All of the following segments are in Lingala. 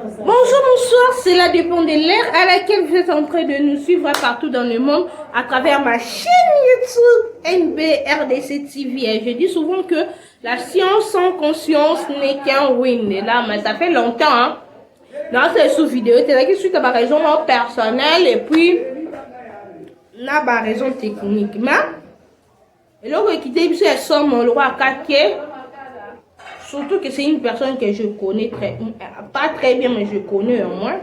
Bonjour, bonsoir, cela dépend de l'ère à laquelle vous êtes en train de nous suivre partout dans le monde à travers ma chaîne YouTube NBRDC TV. Et je dis souvent que la science sans conscience n'est qu'un win. Et là, mais ça fait longtemps, hein. Dans ces sous-vidéos, c'est là que suite à ma raison personnelle et puis na ma raison technique. Mais, et là, vous quittez, puis elle sort mon roi Kake. Surtout que c'est une personne que je connais pas très bien, mais je connais au moins.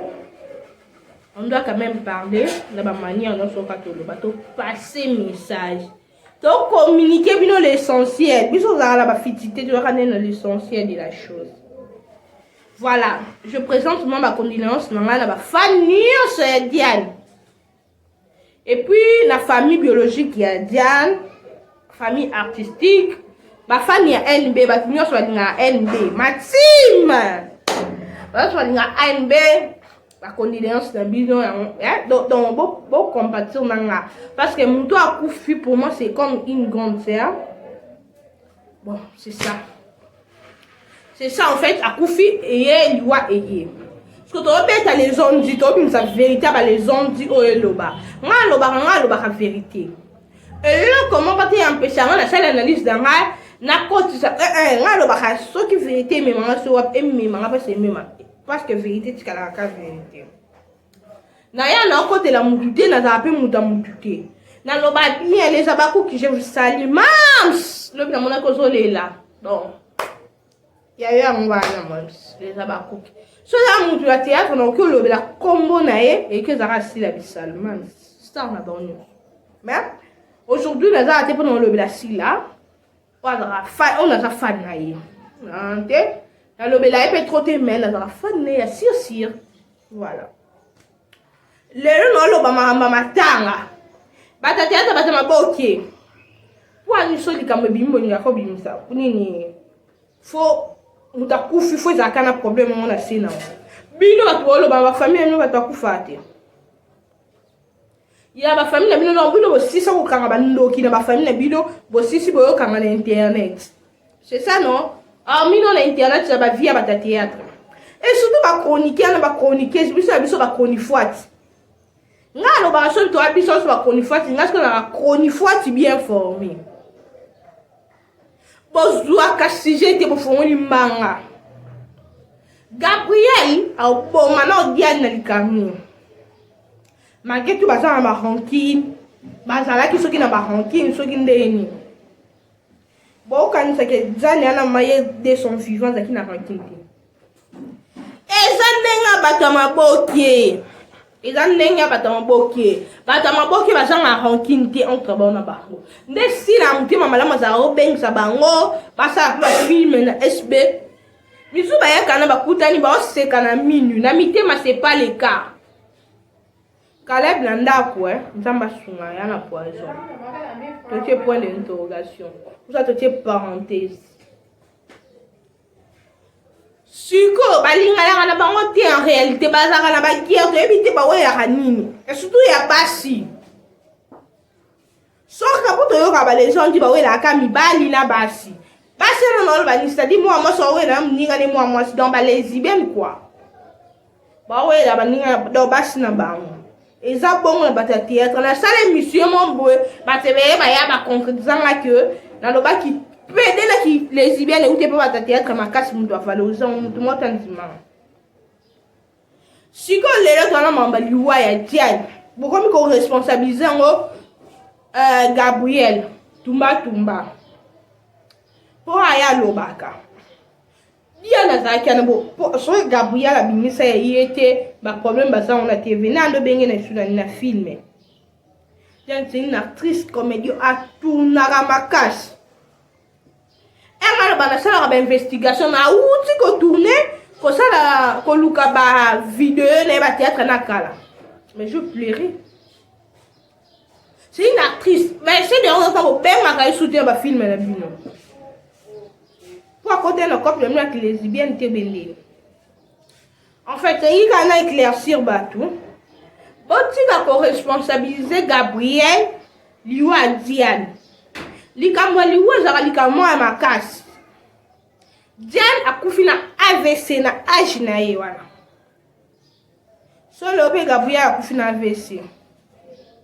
On doit quand même parler de ma manière dont on va passer message. Donc communiquer bien l'essentiel. Puis on a la fitité, tu dois connaître l'essentiel de la chose. Voilà, je présente ma condolence dans la famille c'est Diane. Et puis la famille biologique il y a Diane, famille artistique. Ma famille a NB, ma famille a NB, ma team, ma famille a NB, ma condolence dans bidon, donc bon compatir nanga, parce que mon toit a couffé pour moi c'est comme une grande sœur. Bon, c'est ça. C'est ça en fait, à couffé et loi et parce que tu répètes les hommes dit, tu as vérité, les hommes dit oh loba, moi loba la vérité. Et là comment va t empêcher la seule analyse dans na côté ça ngalo ba so qui vérité mais manga so et mais manga pas c'est même parce que vérité tu la vérité na ya na côté la mututé na za pe muta mututé na lo ba bien les abaku qui je vous salue mams le bien mon ko so là donc ya ya ngwana mams les abaku so la mutu la théâtre donc le la combo na et que ça reste la bisal mams ça on a donné mais aujourd'hui les a été pendant le la là on a fan naïe. La lobela est trop aimée, la fan naïe, sir. Voilà. Le non lo mama tanga. Bata tata bata maboke. Pour nous soli comme bimbo ni ko bimisa. Nini faut mutakufi faut zakana problème on a sina. Bino batolo ba famille no batakufate. Ya ba famille bino no bino bosisa ko kanga bandoki na ba famille bino bosisi boyo kanga na internet. C'est ça non? Ah mino na internet ça ba via ba théâtre. Et surtout ba chroniquer na ba chroniquer biso ba chronifuati. Ngalo ba so to abiso so ba chronifuati ngasko na chronifuati bien formé. Bozua ka sujet te bofongoli mbanga. Gabriel au boma na Diane na likami. Malgré tout, basa na ba ranking, basala ki soki na ba ranking, soki ndeni. Bon, quand ça que Diane na maye de son vivant zaki na ranking. Ezandenga batama bokie. Ezandenga batama bokie. Batama bokie basa na ranking te entre bon na ba. Nde si na mutima malama za obeng sa bango, basa ba film na SB. Misu ba ya kana ba kutani ba oseka na minu, na mitema c'est pas le cas. Caleb Landako, Nzamba Sunga, yana poison. Tu point d'interrogation. Tout ça, tu parenthèse. Suko, balinga na bango te en réalité, bazaka na ba guerre, tu éviter ba ouais ya nini. Et surtout ya basi. Soka poto yo ka ba les gens dit ba ouais la kami bali na basi. Basi na no ba ni c'est-à-dire moi so ouais na mninga ni moi dans ba les ibem quoi. Ba ouais la ba ninga do basi na bango. Et ça bon na bata théâtre la salle émission mon boy batebe ba ya ba concrétisant là que na lo ba qui pédé là qui les ibiens ou te pas bata théâtre ma casse mu doit valoriser tout mon temps. Si ko le là na mamba liwa ya Diane beaucoup ko responsabiliser ngo Gabriel Tumba pour aya lobaka Diana zakana bo so Gabriel abimisa yete ba problème basa on a TV na ndo benge na suna na filme. Diana c'est une actrice comédie a tournara makas. Elle ba na sala ba investigation na outi ko tourner ko sala ko luka ba vidéo na ba théâtre na kala. Mais je pleurais. C'est une actrice mais c'est de on pas au père ma ka soutenir ba film na bino. Pour côté le couple de les lesbiennes étaient belle. En fait, il y a éclaircir bateau. Bon, tu vas responsabiliser Gabriel, Liwa Diane. Likamwa Liwa zara likamwa à ma casse. Diane a couffé na AVC na âge na wana. So lobe Gabriel akufina AVC.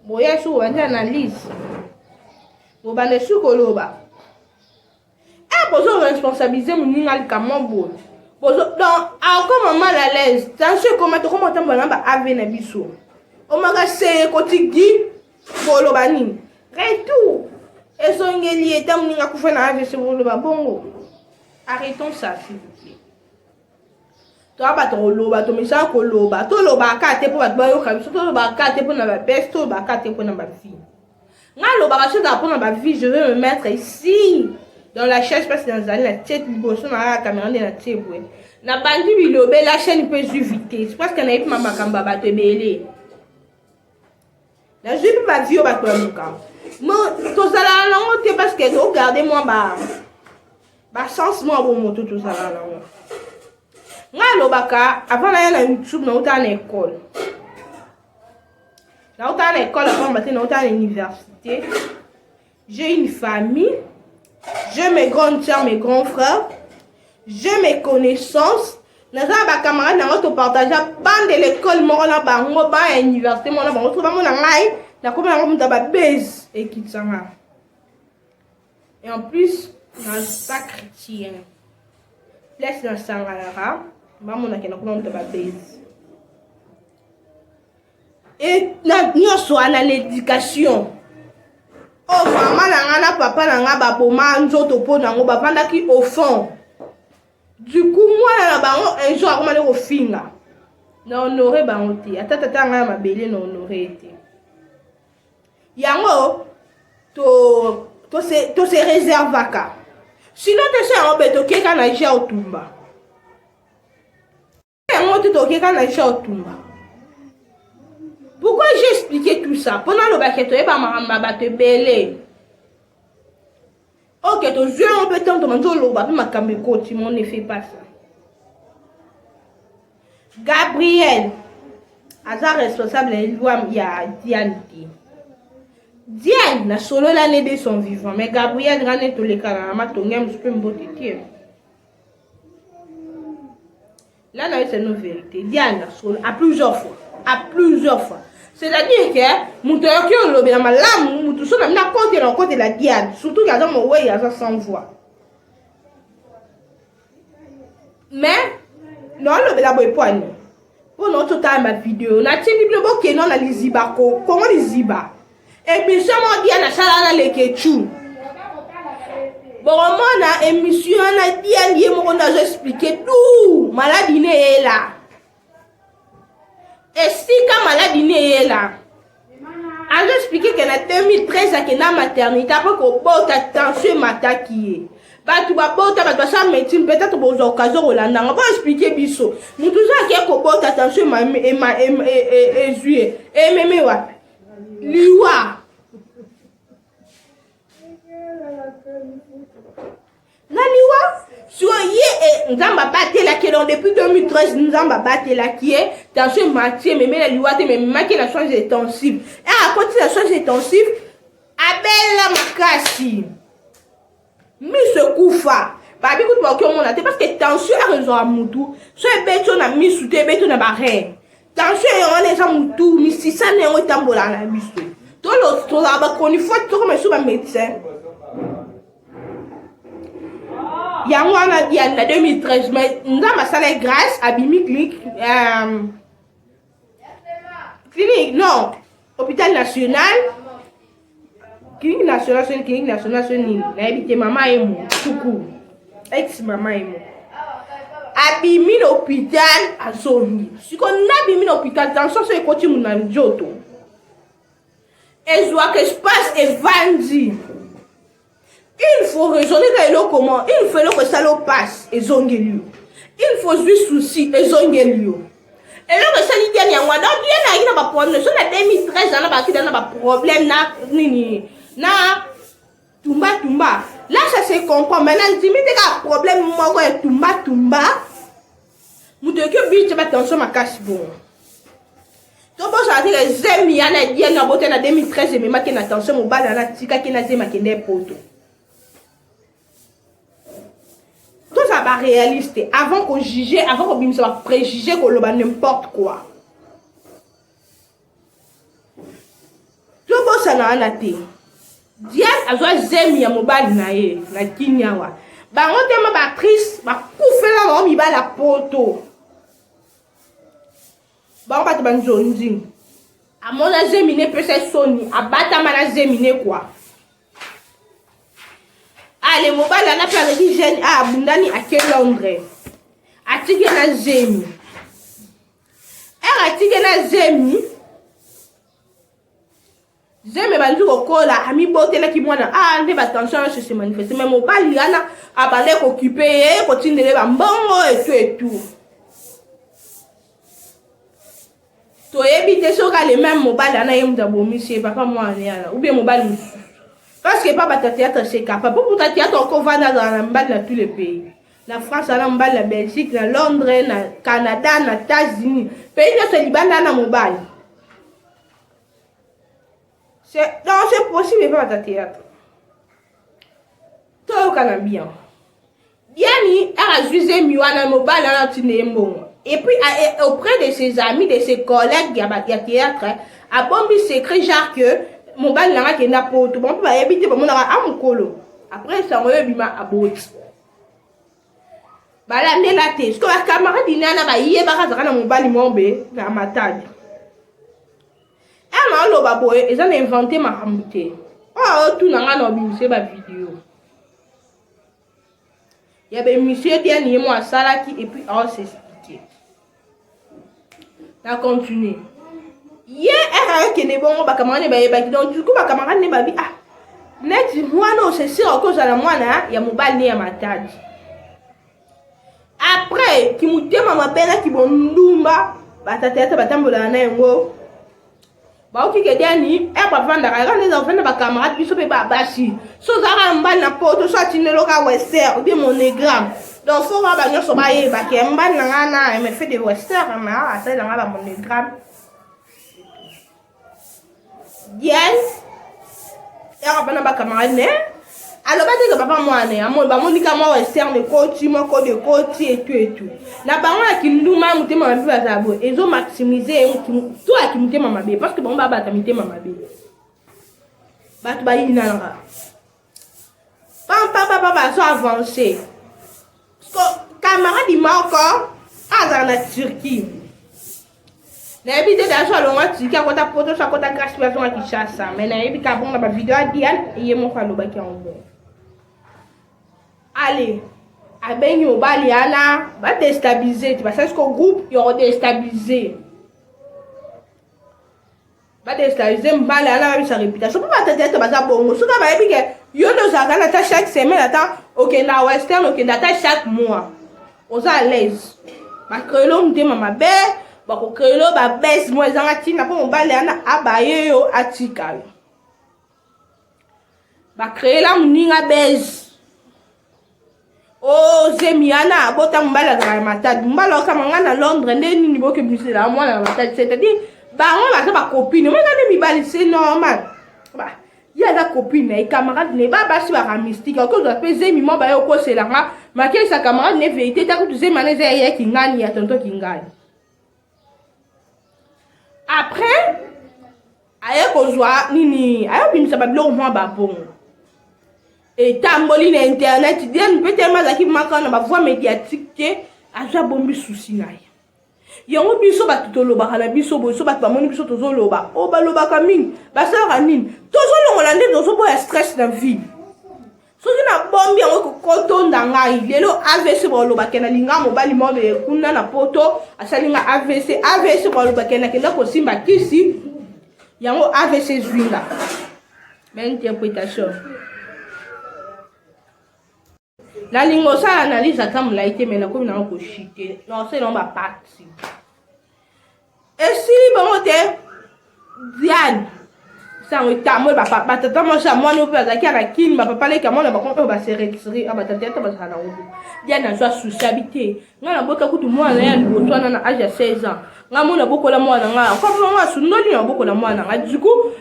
Boya sou wande analyse. Bo bande sou koloba. Bozo responsabiliser mon ninga comment bon. Bozo donc encore mal à l'aise. Tension comment tambo namba ave na biso. O maga se kotigi koloba nini. Retour. Ezongeli eta mon ninga kufina AVC koloba bongo. Arrêtons ça s'il vous plaît. Toi ba to loba to misa ko loba to loba ka te po ba yo ka biso to loba ka te po na ba best to ba ka te po na ba vie. Nga loba ka chose pour na ba vie, je vais me mettre ici dans la chaise parce que dans la tête bosso na la caméra de la tête ouais. Na bandi bilobe la chaîne peut su vitesse parce que na ipi mama kamba ba te belé. Na je peux pas vie ba to muka. Mo to sala na ngote parce que regardez moi ba sens moi bon moto to sala na ngo. Nga lobaka avant na YouTube na uta na école. Na uta na école avant matin na uta na université. J'ai une famille, j'ai mes grandes sœurs, mes grands frères, j'ai mes connaissances. Naza ba camarade na auto partager bande de l'école mo na bango ba université mo na bango to ba mo na ngai na ko na mo ba base et kitsanga. Et en plus na pas chrétien. Laisse dans sangalara. Maman a quelqu'un ba base. Et nous sommes dans l'éducation. Oh maman na papa na ba boma nzoto po na ngo ba vanda ki au fond. Du coup moi na bango un jour comment le finga. Na honorer bango ti. Atata nga mabele na honorer ti. Yango to se réserve ka. Sinon te se en beto ke kana ja otumba. Pourquoi j'ai expliqué tout ça? Pendant le baquet, tu vas te belé. Ok, tu joues un peu de temps, tu manges le babi, ma caméco, tu m'en ne fais pas ça. Gabriel, hasard responsable, il y a Diane. Diane, na solo l'année de son vivant, mais Gabriel, grande tous les cas, ma tongem, je peux me botter. Là, c'est une vérité. Diane, à plusieurs fois. C'est-à-dire que, mon cœur qui est le bien mal, mon tout ça, n'a pas côté la Diane. Surtout qu'il y a mon ouais, il y a sans voix. Mais, non, le bien la poigne. Pour notre temps, ma vidéo, on a tenu le bon qui est non, la liziba, comment les ziba. Et puis, seulement Diane, a chalana les ketchou. Bon, on a émission, on a dit, on a expliqué tout. Maladie est là. Et si quand maladie est là, on a expliqué qu'en 2013, à la maternité, après qu'on porte attention à ta qui est. Bah, tu vas porter attention à médecine, peut-être pour occasions au lendemain. On va expliquer biso. Nous tous à qui qu'on porte attention à juillet. Et même, liwa. Naniwa soyez nzamba batté la qui donc depuis 2013 nzamba batté la qui est dans ce matière mais la liwa te mais maquer la soins intensifs et à côté la soins intensifs abela makasi mi se kufa ba bi kutu ba ko mona te parce que tension a raison à mutu so e beto na mi sute beto na bare tension e on est ça mutu mi si ça ne on tambola na biso to lo to la ba koni faut to comme sous ba médecin. Il y a moi en 2013, mais nous avons salé grâce à Bimi Clinique, clinique, non, hôpital national, clinique nationale, c'est une clinique nationale, c'est une habité maman et moi, coucou, ex-maman et moi. Abimi l'hôpital à Zoni. Si on a abimi l'hôpital, dans ce sens, c'est côté mon joto. Et je vois que je passe et vandi. Il faut raisonner dans comment il faut que ça le passe et zongelio. Il faut juste souci et zongelio. Et là que ça dit dernier mois donc il y a pas problème sur la 2013 on a pas problème na nini na tumba là ça se comprend maintenant limite que problème moi quoi tumba muto que bi tu pas attention ma cache bon. Donc bon ça dit les amis yana dit na boté na 2013 mais ma ken attention mon bal na tika ki na zema kende poto. Tout ça va réaliste avant qu'on juge, avant qu'on va préjuger qu'on le n'importe quoi. posa na wana te Diane azwa zemi ya mobali na ye na kinyawa bango tema batrice bakufela bango mibala poto bango bato banzonzi amona zemi ne pesa soni abatama na zemi ne kwa ale mobali ana pe avec jeune abundani ake Londres atike na zemi atike na zemi bandu kokola ami botela ki mwana nde ba tension se manifester mais mobali ana abale ko occuper ko tindele ba mbongo et tout to ebite soka le même mobali ana yemda bomisie papa mwana yana ou bien mobali musu parce que papa ta théâtre c'est capable pour ta théâtre encore vendre dans tous les pays la France la mbali la Belgique na Londres na Canada na États-Unis pays de ce libanda na mobali c'est possible pas ta théâtre to kana bien yani a jugé miwana mobali na tinembo et puis auprès de ses amis de ses collègues ya théâtre a bombi secret genre que mobali na kenda poto bon ba ebite ba mona amukolo après ça on bima aboti bala ndela te ce que ba camarade nana ba yé ba kaza na mobali mombe na matadi ama lo ba boye ils ont inventé ma hamute tout na ngana obimse ba vidéo ya be monsieur bien ni moi sala qui et puis s'expliquer na continuer ye que ne bon ba camarade ba yeba donc du coup ba camarade ne ba bi net moi non c'est sûr que ça la mwana ya mobali ya matadi après qui mutema mabela ki bondumba batatete batambola na yango ba oki ke diani ba vanda ka les enfants ba camarade biso pe ba basi so za mbali na poto so atinelo ka western ou bien monogramme donc faut ba nyoso ba ye ba ke mbali na ngana me fait de western na asa na ba monogramme yes ya ba na ba camarade ne alors ba te que papa mwana amon ba monika mo western de côté mo ko de côté et tout na ba ngana ki nduma mutema mabe ba zabo ezo maximiser tout a ki mutema mabe parce que bon ba ba ta mutema mabe ba to ba yinanga papa ba so avancer so camarade moko azana Turquie na ebite da so alonga Turquie akota poto so akota crash version à Kinshasa mais na ebika bon na ba vidéo a Diane et mo fa lo ba ki en bon allez abengi mobali ana ba déstabiliser tu vas savoir que groupe il aura déstabiliser mbali ana ba sa réputation pas ta tête ba za bongo so ka ba ebike yo no za kana ta chaque semaine attends OK na western OK na ta chaque mois on à l'aise ba krelo mtema mabe ba ko krelo ba baisse moi zanga tina po mobali ana abaye yo atikalo ba krela muninga baisse zemiana bota mbala za matadi mbala kama ngana Londres ndeni ni boke buse la mwana matadi c'est-à-dire ba on va ba copine mais ngane mibali c'est normal ba ya la copine et camarade ne ba ba si ba mystique ko za pe zemi mo ba yo ko c'est la ma ke sa camarade ne vérité ta ko tu zemi mané ya kingani ya tonto kingani après aye ko zwa nini ayo bimisa ba blo mo ba bon et tamboli na internet diane peut-être zaki maka na ba voix médiatique aja bombi souci na ye yango biso batutoloba kana biso bo so bat ba moni biso tozoloba o ba loba ka mingi ba sala nini tozolongola nde tozo boya stress na vie soki na bombi yango ko kotonda ngai lelo AVC bo loba kena linga mobali mo be kuna na poto asalinga AVC bo loba kena kenda ko simba kisi yango AVC zwinga mais interprétation la lingo ça analyse à comme laïté mais na comme na ko chiter non c'est non ba parti et si bon te Diane ça on tamo ba tata mo sa mo no pa za ki ara kin ba papa le ka mo na ba ko ba se retirer ba tata to ba sa na wo Diane na so sociabilité ngana boka kutu mo na ya libotwana na âge 16 ans ngamo na bokola mo na nga ko mo nga sunoli na bokola mo na nga du coup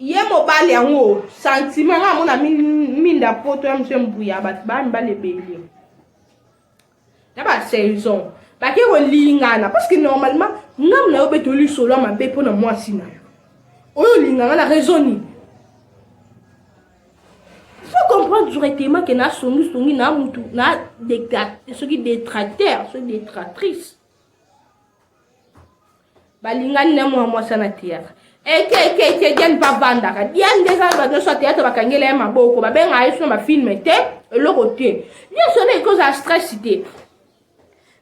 ye mobali yango sentiment nga mona minda poto ya monsieur Mbuya bat ba mbale bele na ba saison ba ke ko lingana parce que normalement ngam na obetoli solo ma be pona moi sina oyo lingana la raisonni faut comprendre directement que na songi na mutu na ceux qui détracteurs, ceux détractrices. Balingani na moi sana théâtre. Eke Diane pas vandaka. Diane déjà va dans son théâtre ba kangela maboko ba benga yesu na film te le côté. Bien sonné cause à stress cité.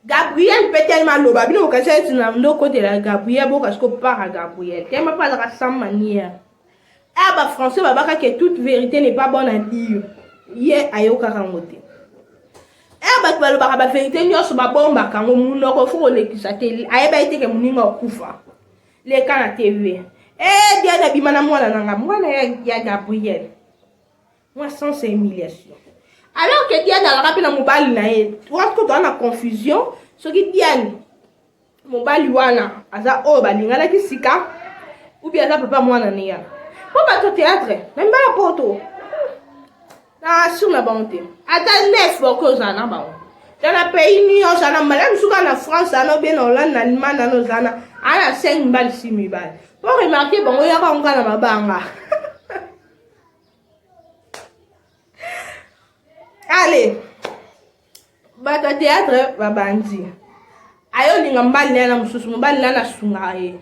Gabriel peut tellement loba bino ka c'est na ndo côté la Gabriel bo parce que par Gabriel. Tellement pas de sans manière. Ah bah français ba baka que toute vérité n'est pas bonne à dire. Hier ayoka rangote. Ah bah tu ba vérité nyos ba bomba kango munoko fo lekisa te. Ayeba ite ke muninga kufa. Les cas na TV. Eh, Diana Bimana moi ya Gabriel. Moi sans humiliation. Alors que Diana la rappelle mobile na e. Tu vois que tu as une confusion, ce qui Diane mobile wana aza o balingala ki sika ou bien aza papa moi na nia. Pour pas au théâtre, même pas la porto. Na sur la bonté. Ata 9 beaucoup ça na ba. Dans le pays ni on ça na malade souka na France na bien Hollande na Allemagne na no zana. Ala 5 balles 6 000 balles. Pour remarquer, bon, il y a pas encore la mabanga. Allez, bata théâtre, babandi. Ayo ni ngambali na mususu, mbali na sungaye.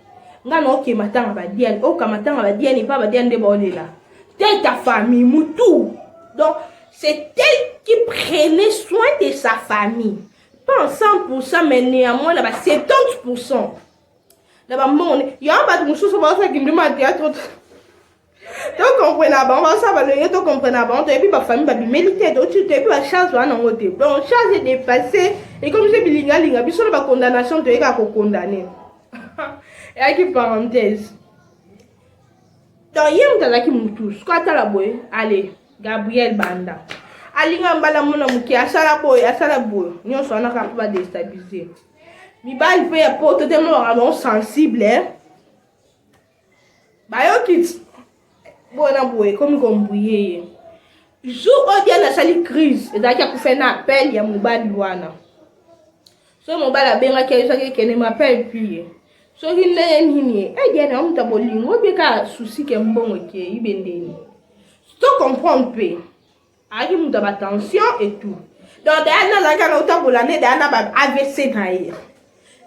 Ngana oke matanga badiane, oka matanga badiane, pas badiane de bolela. Telle ta famille, moutou. Donc, c'est elle qui prenait soin de sa famille. Pas en 100%, mais néanmoins, là-bas, 70%. Là-bas, il y a un bateau qui me demande théâtre. Tu comprends pas, on va savoir, tu comprends pas, tu puis ma famille va militer, tu puis ma chance va en côté. Donc, chance est dépassée, et comme c'est bilingue, puis sur la condamnation, tu es condamné. Et avec parenthèse. Donc, il y a un qui me touche, quand tu as la boue, allez, Gabriel Banda. Alinga mbala mona muki, asala boy, nous sommes en train de déstabiliser. Mibali peut apporter des mots sensibles. Bayo kids. Bona boy, comme bouillé. Jour où il y a la crise, et d'ailleurs, pour faire un appel, il y a mon bal wana. So mon bal a bien qu'elle m'appelle puis. So il n'est ni. Eh bien, on t'a bolé. On peut qu'à souci qu'un bon ok, il bende. Tu comprends peu. Aïe, mon t'a attention et tout. Donc, derrière la canne autant pour l'année, derrière la AVC naïr.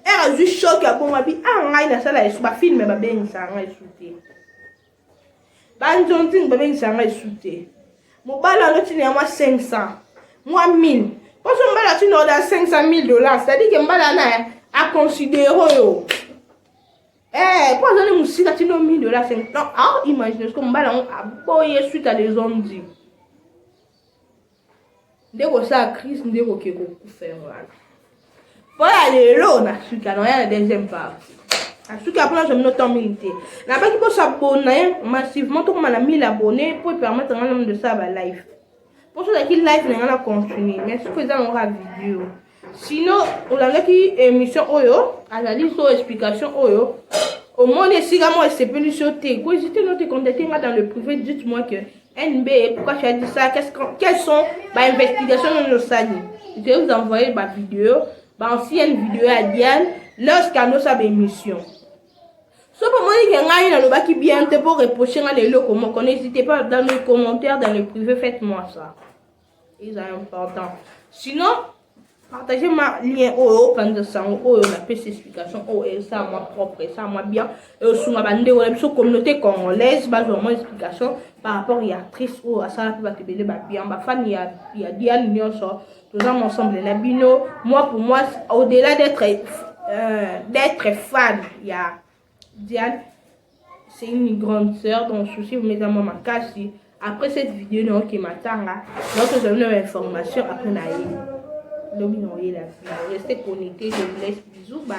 Elle a juste choqué à bon habit. Ah, il a ça là, il va filmer ma belle, ça va sauter. Banjonting, ma belle, ça va sauter. Mon bal a reçu moi 500, moi 1000. Parce que mon bal a reçu dans 500 000 $. C'est-à-dire que mon bal a considéré. Eh, pour donner mon site, tu as 1000 $. Non, ah, imaginez ce que mon bal a boyé suite à des hommes dit. Dès que ça a crise, dès que faire voilà. Voilà les lots, na suka, non, il y a la deuxième partie. Na suka, après, je me note en militaire. N'a pas qu'il faut s'abonner massivement, tout comme on a 1000 abonnés pour permettre un nombre de ça à live. Pour ceux qui live, on a continué. Mais ce que ça aura vidéo. Sinon, on a qui émission Oyo, à la liste explication Oyo. Au moins, si moi, c'est plus sur T. Quand j'étais noté contacter dans le privé, dites-moi que NB, pourquoi tu as dit ça? Quelles sont les investigations dans nos salles? Je vais vous envoyer ma vidéo. Ancienne vidéo à Diane lorsqu'on a sa émission. Si vous avez qui bien pour reprocher les locaux, n'hésitez pas dans les commentaires, dans le privé, faites-moi ça. C'est important. Sinon, partagez ma lien au plan de sang, la PC explication, et ça moi propre, ça moi bien. Et sur ma bande de communauté congolaise, vraiment explication par rapport à l'actrice ou à ça, la peut te bien. Ma fan, il y a Diane Nyonso. Nous sommes ensemble les binos. Moi, pour moi, au-delà d'être fan, il y a Diane, c'est une grande sœur, donc souci, vous mettez à moi ma casse. Après cette vidéo, nous qui m'attend là, donc vous avez une information après la vie. Restez connectés, je vous laisse bisous, bye.